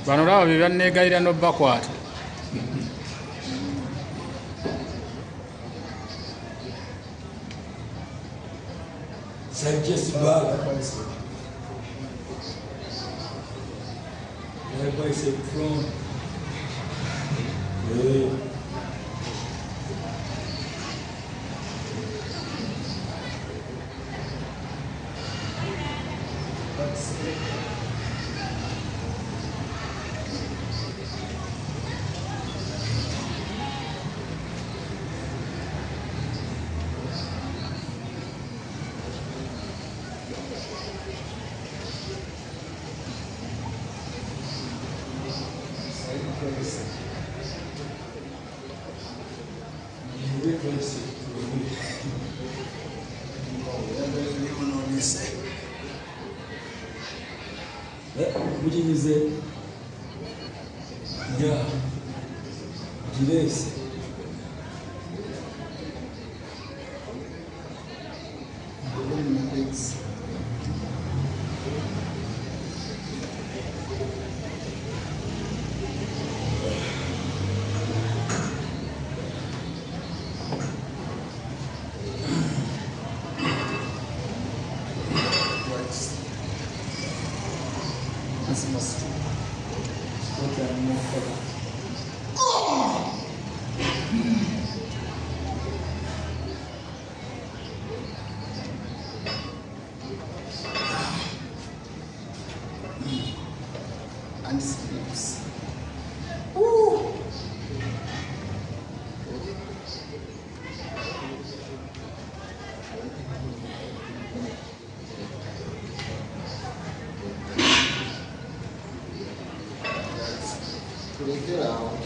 Bano laba bye banneegayirira n'obbakwata. Suggest bag. Everybody say front. Yeah. Which is it? Yeah. Gilles. This must be. Okay, I'm not for that. And sleeps. Woo! Take it out.